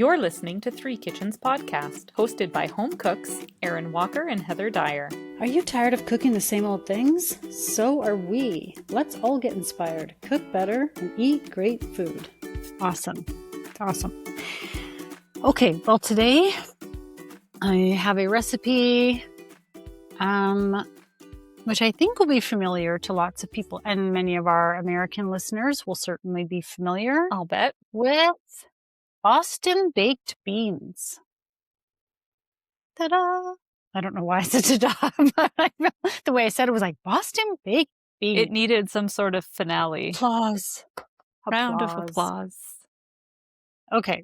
You're listening to Three Kitchens Podcast, hosted by home cooks Erin Walker and Heather Dyer. Are you tired of cooking the same old things? So are we. Let's all get inspired, cook better, and eat great food. Awesome. Okay, well today I have a recipe which I think will be familiar to lots of people, and many of our American listeners will certainly be familiar. I'll bet. With Boston baked beans. Ta-da! I don't know why I said ta-da, but the way I said it was like Boston baked beans. It needed some sort of finale. Applause. Round of applause. Okay.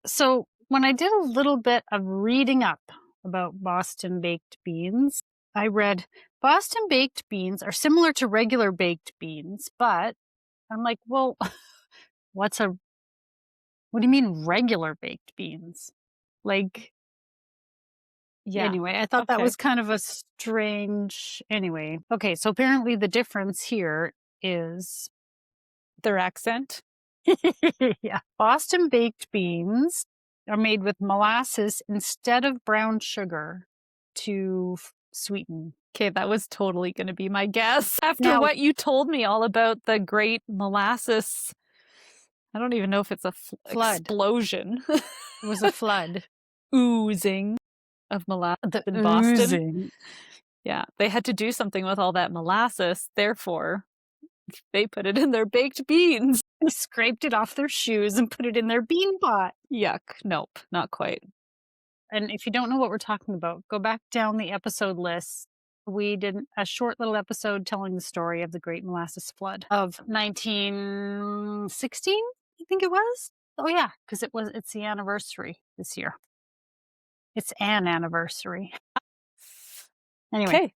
So when I did a little bit of reading up about Boston baked beans, I read Boston baked beans are similar to regular baked beans, but I'm like, well, what do you mean regular baked beans? Like, yeah. Anyway, I thought that was kind of a strange, anyway. Okay, so apparently the difference here is their accent. Yeah. Boston baked beans are made with molasses instead of brown sugar to sweeten. Okay, that was totally going to be my guess. After what you told me all about the great molasses, I don't even know if it's a flood. Explosion. It was a flood. Oozing of molasses in Boston. Yeah, they had to do something with all that molasses. Therefore, they put it in their baked beans. They scraped it off their shoes and put it in their bean pot. Yuck. Nope, not quite. And if you don't know what we're talking about, go back down the episode list. We did a short little episode telling the story of the Great Molasses Flood of 1916, I think it was. Oh yeah, because it's the anniversary this year. It's an anniversary. Anyway.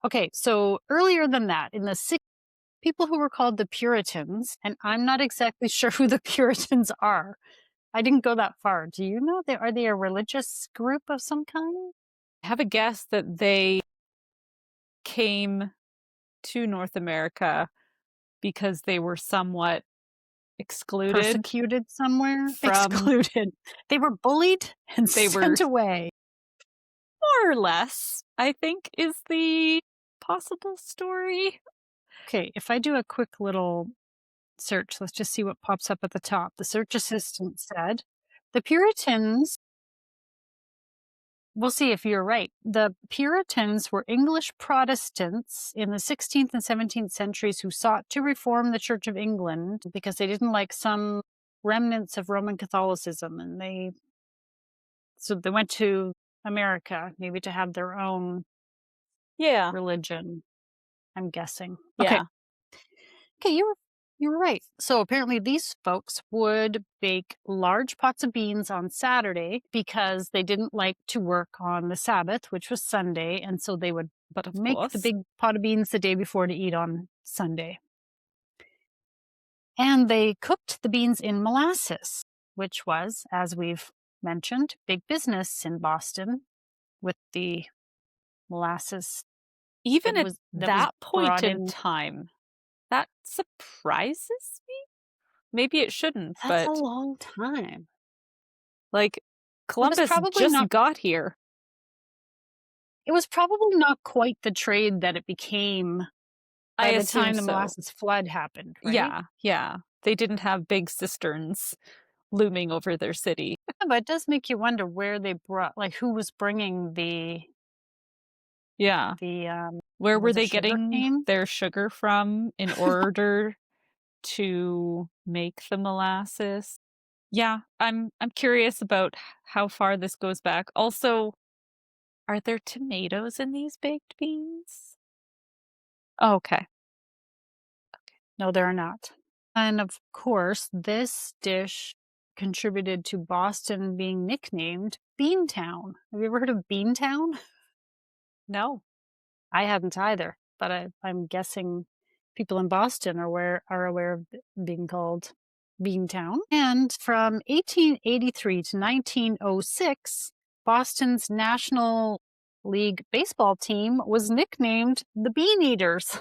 Okay, so earlier than that, in the 60s, people who were called the Puritans, and I'm not exactly sure who the Puritans are. I didn't go that far. Do you know? Are they a religious group of some kind? I have a guess that they came to North America because they were somewhat excluded. Persecuted somewhere? Excluded. They were bullied and sent away. More or less, I think, is the possible story. Okay, if I do a quick little search, let's just see what pops up at the top. The search assistant said, the Puritans, we'll see if you're right. The Puritans were English Protestants in the 16th and 17th centuries who sought to reform the Church of England because they didn't like some remnants of Roman Catholicism. And so they went to America, maybe to have their own religion, I'm guessing. Yeah. Okay, you were right. So apparently these folks would bake large pots of beans on Saturday because they didn't like to work on the Sabbath, which was Sunday. And so they would make the big pot of beans the day before to eat on Sunday. And they cooked the beans in molasses, which was, as we've mentioned, big business in Boston with the molasses. Even at that point in time. That surprises me. Maybe it shouldn't, but... That's a long time. Like, Columbus just got here. It was probably not quite the trade that it became by the time the molasses flood happened, right? Yeah. They didn't have big cisterns looming over their city. Yeah, but it does make you wonder where they who was bringing the... Yeah. Where were they getting their sugar from in order to make the molasses? Yeah, I'm curious about how far this goes back. Also, are there tomatoes in these baked beans? Oh, okay. No, there are not. And of course, this dish contributed to Boston being nicknamed Beantown. Have you ever heard of Beantown? No. I hadn't either, but I'm guessing people in Boston are aware of being called Beantown. And from 1883 to 1906, Boston's National League baseball team was nicknamed the Bean Eaters,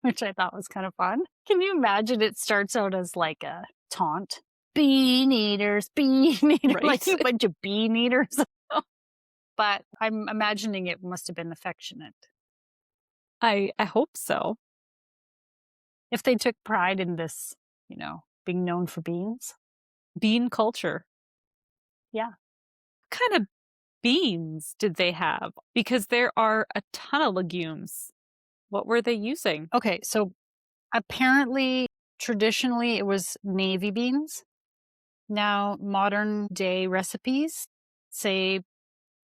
which I thought was kind of fun. Can you imagine? It starts out as like a taunt. bean eaters, Right. like a bunch of bean eaters. But I'm imagining it must have been affectionate. I hope so. If they took pride in this, being known for beans. Bean culture. Yeah. What kind of beans did they have? Because there are a ton of legumes. What were they using? Okay, so apparently, traditionally, it was navy beans. Now, modern day recipes say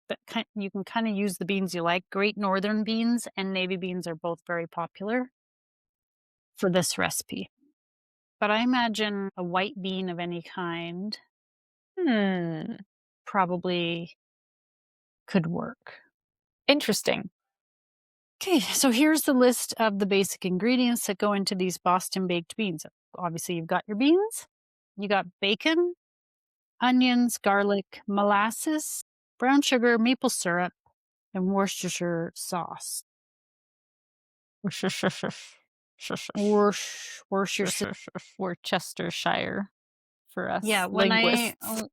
that you can kind of use the beans you like. Great Northern beans and navy beans are both very popular for this recipe. But I imagine a white bean of any kind probably could work. Interesting. Okay, so here's the list of the basic ingredients that go into these Boston baked beans. Obviously, you've got your beans, you got bacon, onions, garlic, molasses, brown sugar, maple syrup, and Worcestershire sauce. Worcestershire for us Yeah, linguists.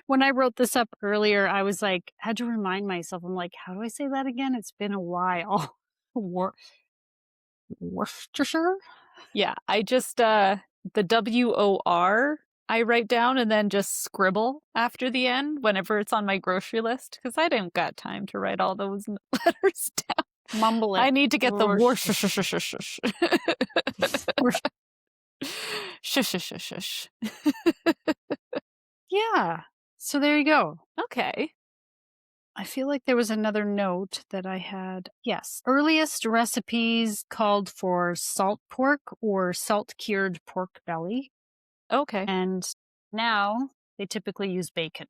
when I wrote this up earlier, I was like, had to remind myself. I'm like, how do I say that again? It's been a while. Worcestershire? Yeah, I just the WOR I write down and then just scribble after the end whenever it's on my grocery list because I didn't got time to write all those letters down. Mumble it. I need to get the shush. Yeah. So there you go. Okay. I feel like there was another note that I had. Yes. Earliest recipes called for salt pork or salt cured pork belly. Okay. And now they typically use bacon.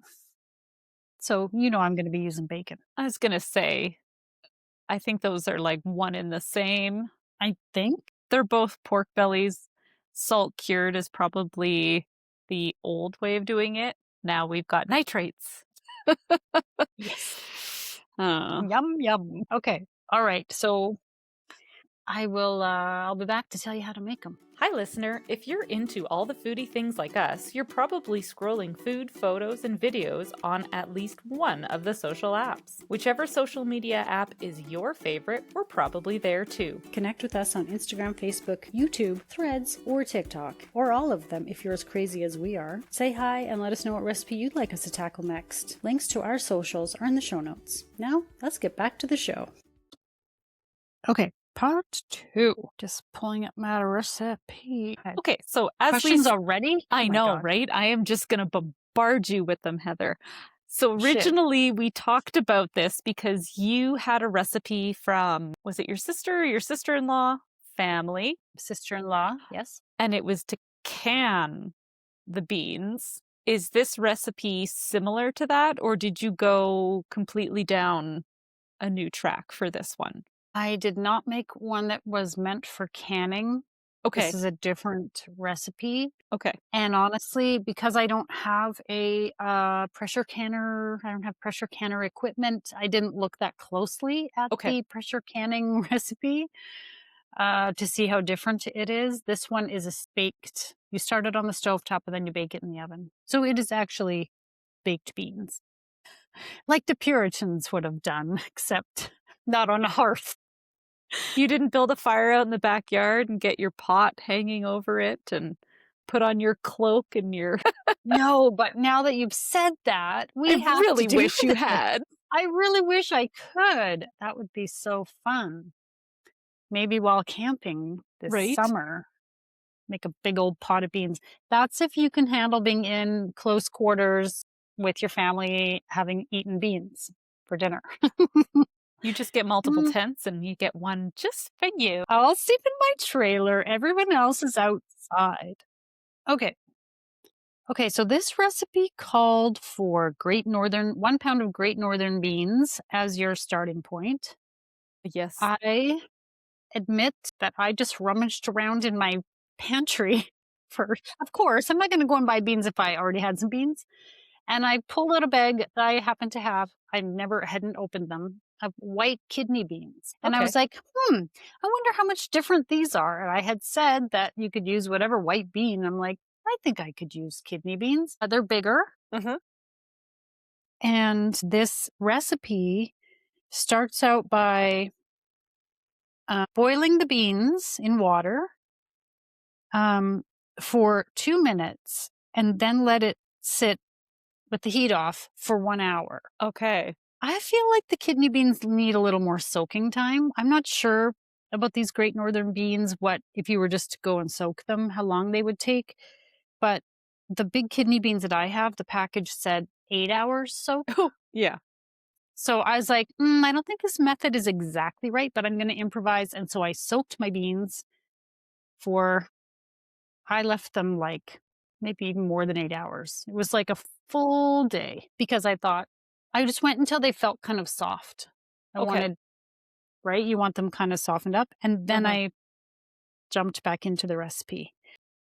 So, I'm going to be using bacon. I was going to say, I think those are like one in the same. I think. They're both pork bellies. Salt cured is probably the old way of doing it. Now we've got nitrates. Yes. Oh. Yum, yum. Okay. All right. So I'll be back to tell you how to make them. Hi, listener. If you're into all the foodie things like us, you're probably scrolling food, photos, and videos on at least one of the social apps. Whichever social media app is your favorite, we're probably there too. Connect with us on Instagram, Facebook, YouTube, Threads, or TikTok, or all of them if you're as crazy as we are. Say hi and let us know what recipe you'd like us to tackle next. Links to our socials are in the show notes. Now, let's get back to the show. Okay. Part 2. Just pulling up my recipe. Okay, so as questions already? I know, right? I am just going to bombard you with them, Heather. So originally we talked about this because you had a recipe from, was it your sister or your sister-in-law family? Sister-in-law, yes. And it was to can the beans. Is this recipe similar to that, or did you go completely down a new track for this one? I did not make one that was meant for canning. Okay. This is a different recipe. Okay. And honestly, because I don't have a pressure canner, I don't have pressure canner equipment, I didn't look that closely at the pressure canning recipe to see how different it is. This one is baked. You start it on the stovetop and then you bake it in the oven. So it is actually baked beans. Like the Puritans would have done, except not on a hearth. You didn't build a fire out in the backyard and get your pot hanging over it and put on your cloak and your... No, but now that you've said that, I really wish you had. I really wish I could. That would be so fun. Maybe while camping this summer, make a big old pot of beans. That's if you can handle being in close quarters with your family, having eaten beans for dinner. You just get multiple tents and you get one just for you. I'll sleep in my trailer. Everyone else is outside. Okay. Okay, so this recipe called for 1 pound of Great Northern beans as your starting point. Yes. I admit that I just rummaged around in my pantry of course, I'm not going to go and buy beans if I already had some beans. And I pulled out a bag that I happen to have. I hadn't opened them, of white kidney beans. And I was like, I wonder how much different these are. And I had said that you could use whatever white bean. I'm like, I think I could use kidney beans. They're bigger. Mm-hmm. And this recipe starts out by boiling the beans in water for 2 minutes and then let it sit with the heat off for 1 hour. Okay. I feel like the kidney beans need a little more soaking time. I'm not sure about these Great Northern beans, what if you were just to go and soak them, how long they would take. But the big kidney beans that I have, the package said 8 hours soak. Oh, yeah. So I was like, I don't think this method is exactly right, but I'm going to improvise. And so I soaked my beans I left them like maybe even more than 8 hours. It was like a full day because I thought I just went until they felt kind of soft. Okay. Right? You want them kind of softened up. And then Uh-huh. I jumped back into the recipe.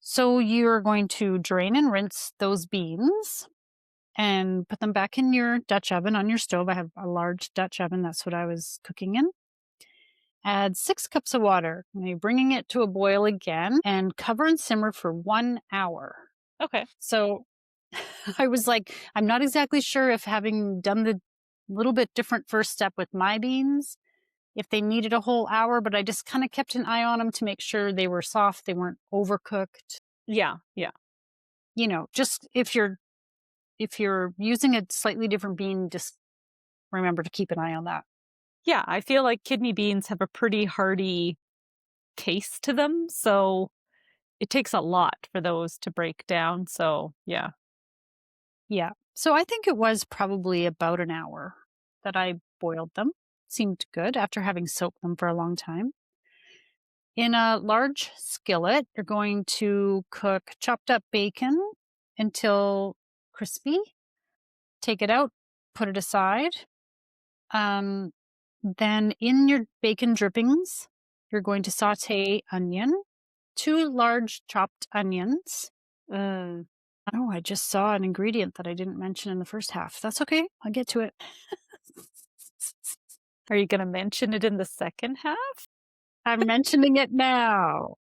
So you're going to drain and rinse those beans and put them back in your Dutch oven on your stove. I have a large Dutch oven. That's what I was cooking in. Add 6 cups of water. And you're bringing it to a boil again and cover and simmer for 1 hour. Okay. So I was like, I'm not exactly sure if having done the little bit different first step with my beans, if they needed a whole hour, but I just kind of kept an eye on them to make sure they were soft, they weren't overcooked. Yeah. Yeah. Just if you're using a slightly different bean, just remember to keep an eye on that. Yeah. I feel like kidney beans have a pretty hearty taste to them. So it takes a lot for those to break down. So, yeah. Yeah. So I think it was probably about an hour that I boiled them. Seemed good after having soaked them for a long time. In a large skillet, you're going to cook chopped up bacon until crispy. Take it out, put it aside. Then in your bacon drippings, you're going to saute onion, 2 large chopped onions. Mm. Oh, I just saw an ingredient that I didn't mention in the first half. That's okay. I'll get to it. Are you going to mention it in the second half? I'm mentioning it now.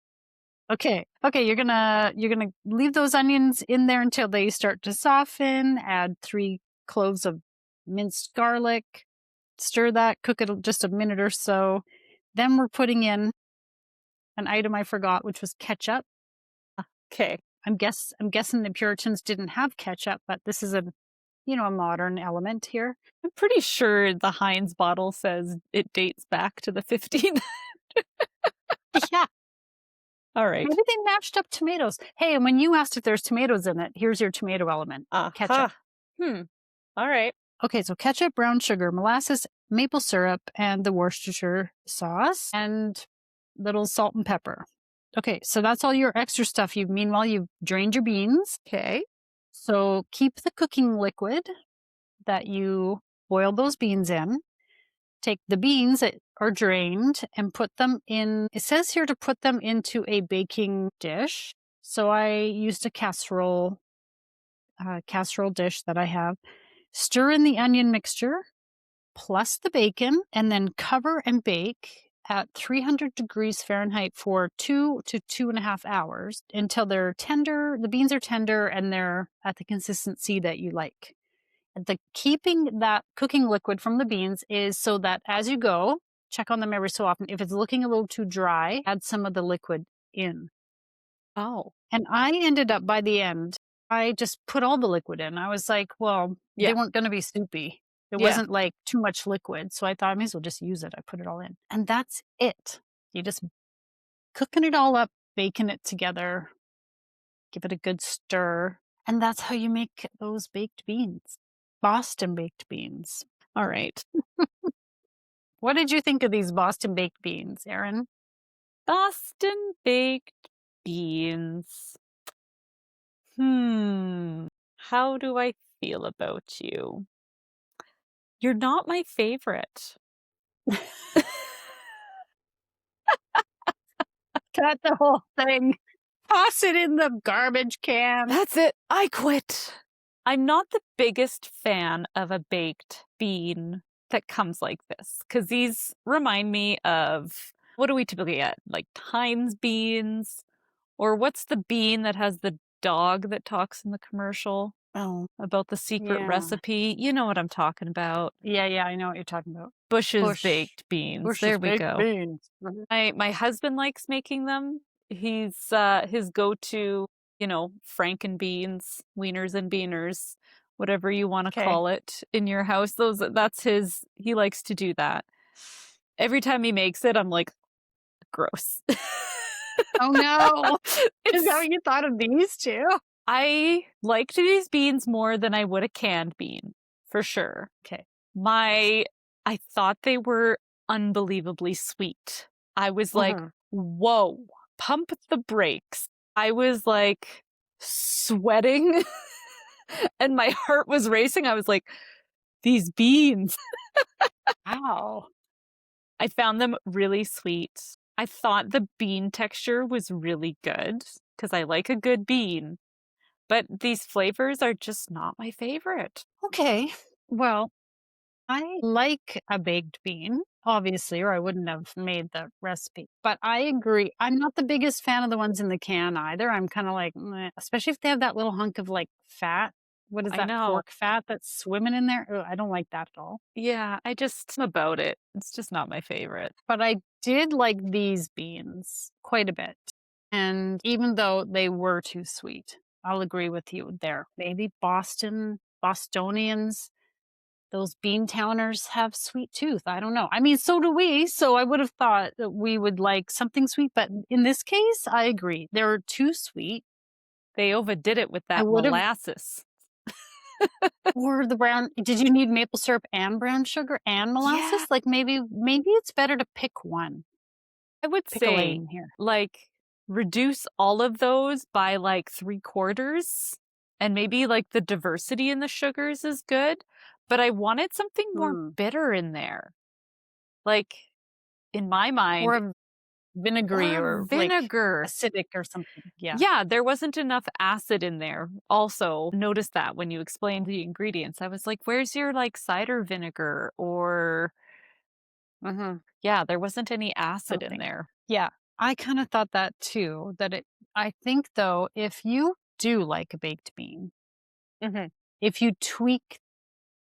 Okay. You're gonna leave those onions in there until they start to soften. Add 3 cloves of minced garlic. Stir that. Cook it just a minute or so. Then we're putting in an item I forgot, which was ketchup. Okay. I'm guessing the Puritans didn't have ketchup, but this is a modern element here. I'm pretty sure the Heinz bottle says it dates back to the 15th. Yeah. All right. Maybe they mashed up tomatoes. Hey, and when you asked if there's tomatoes in it, here's your tomato element. Ketchup. All right. Okay, so ketchup, brown sugar, molasses, maple syrup, and the Worcestershire sauce, and little salt and pepper. Okay, so that's all your extra stuff. Meanwhile, you've drained your beans. Okay. So keep the cooking liquid that you boiled those beans in. Take the beans that are drained and put them in. It says here to put them into a baking dish. So I used a casserole dish that I have. Stir in the onion mixture plus the bacon and then cover and bake at 300 degrees Fahrenheit for 2 to 2.5 hours until they're tender. The beans are tender and they're at the consistency that you like. Keeping that cooking liquid from the beans is so that as you go, check on them every so often. If it's looking a little too dry, add some of the liquid in. Oh. And I ended up by the end, I just put all the liquid in. I was like, well, they weren't going to be soupy. It wasn't like too much liquid. So I thought I may as well just use it. I put it all in. And that's it. You just cooking it all up, baking it together, give it a good stir. And that's how you make those baked beans. Boston baked beans. All right. What did you think of these Boston baked beans, Erin? Boston baked beans. How do I feel about you? You're not my favorite. Cut the whole thing. Toss it in the garbage can. That's it. I quit. I'm not the biggest fan of a baked bean that comes like this because these remind me of what do we typically get? Like Heinz beans, or what's the bean that has the dog that talks in the commercial about the secret recipe. You know what I'm talking about. Yeah, I know what you're talking about. Bush's baked beans. Bush's there we baked go. Beans. My husband likes making them. He's his go-to, Franken beans, wieners and beaners, whatever you want to call it in your house. He likes to do that. Every time he makes it, I'm like, gross. Oh no. Is that what you thought of these too? I liked these beans more than I would a canned bean, for sure. Okay. I thought they were unbelievably sweet. I was like, whoa, pump the brakes. I was like sweating and my heart was racing. I was like, these beans. Wow. I found them really sweet. I thought the bean texture was really good because I like a good bean. But these flavors are just not my favorite. Okay. Well, I like a baked bean, obviously, or I wouldn't have made the recipe. But I agree. I'm not the biggest fan of the ones in the can either. I'm kind of like, meh, especially if they have that little hunk of like fat. What is that pork fat that's swimming in there? Ugh, I don't like that at all. Yeah, I just about it. It's just not my favorite. But I did like these beans quite a bit. And even though they were too sweet, I'll agree with you there. Maybe Bostonians, those Beantowners have sweet tooth. I don't know. I mean, so do we. So I would have thought that we would like something sweet. But in this case, I agree. They're too sweet. They overdid it with that molasses. Or the brown. Did you need maple syrup and brown sugar and molasses? Yeah. Like maybe it's better to pick one. I would say like reduce all of those by like 3/4, and maybe like the diversity in the sugars is good, but I wanted something more bitter in there. Like in my mind, or vinegary or vinegar, like acidic or something. Yeah, there wasn't enough acid in there. Also, noticed that when you explained the ingredients, I was like, "Where's your like cider vinegar?" Or yeah, there wasn't any acid in there. Yeah, I kind of thought that too. I think though, if you do like a baked bean, if you tweak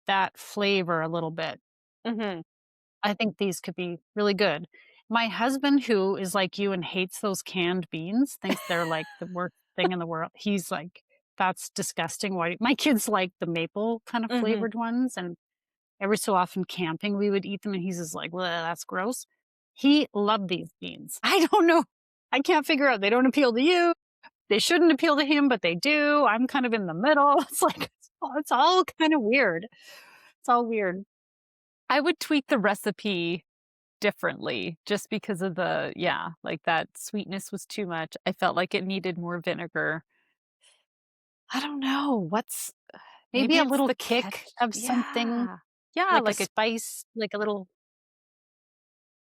that flavor a little bit, I think these could be really good. My husband, who is like you and hates those canned beans, thinks they're like the worst thing in the world. He's like, that's disgusting. Why? My kids like the maple kind of flavored ones. And every so often camping, we would eat them. And he's just like, well, that's gross. He loved these beans. I don't know. I can't figure out. They don't appeal to you. They shouldn't appeal to him, but they do. I'm kind of in the middle. It's like, it's all kind of weird. It's all weird. I would tweak the recipe differently just because of like that sweetness was too much. I felt like it needed more vinegar. I don't know. Maybe a little kick of something. Yeah, like a spice, like a little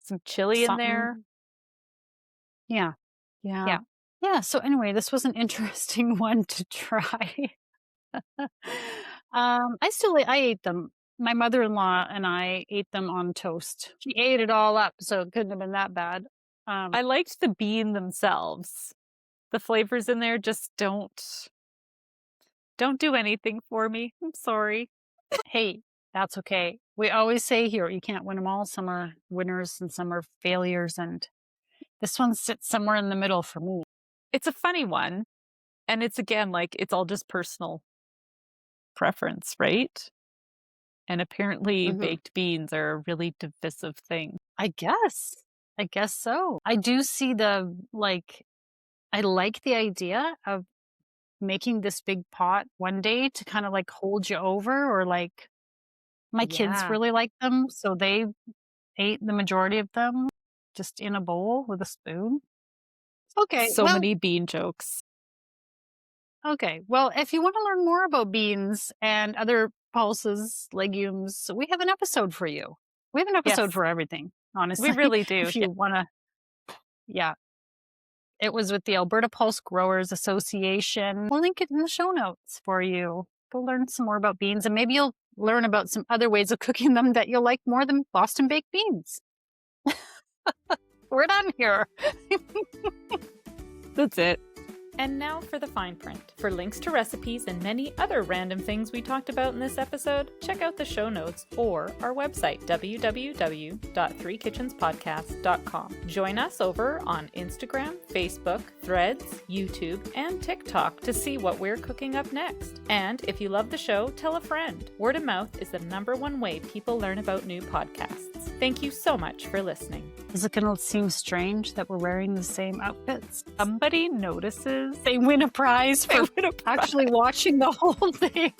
some chili something in there. Yeah. So anyway, this was an interesting one to try. I ate them. My mother-in-law and I ate them on toast. She ate it all up, so it couldn't have been that bad. I liked the bean themselves. The flavors in there just don't do anything for me. I'm sorry. Hey, that's okay. We always say here, you can't win them all. Some are winners and some are failures, and this one sits somewhere in the middle for me. It's a funny one, and it's again like it's all just personal preference, right? And apparently baked beans are a really divisive thing. I guess so. I do see I like the idea of making this big pot one day to kind of like hold you over, or like my kids really like them. So they ate the majority of them just in a bowl with a spoon. Okay. So many bean jokes. Okay. Well, if you want to learn more about beans and other pulses, legumes, we have an episode for you. We have an episode for everything, honestly. We really do. If you want to. Yeah. It was with the Alberta Pulse Growers Association. We'll link it in the show notes for you. Go learn some more about beans, and maybe you'll learn about some other ways of cooking them that you'll like more than Boston baked beans. We're done here. That's it. And now for the fine print. For links to recipes and many other random things we talked about in this episode, check out the show notes or our website, www.threekitchenspodcast.com. Join us over on Instagram, Facebook, Threads, YouTube, and TikTok to see what we're cooking up next. And if you love the show, tell a friend. Word of mouth is the #1 way people learn about new podcasts. Thank you so much for listening. Is it going to seem strange that we're wearing the same outfits? Somebody notices. They win a prize for actually watching the whole thing.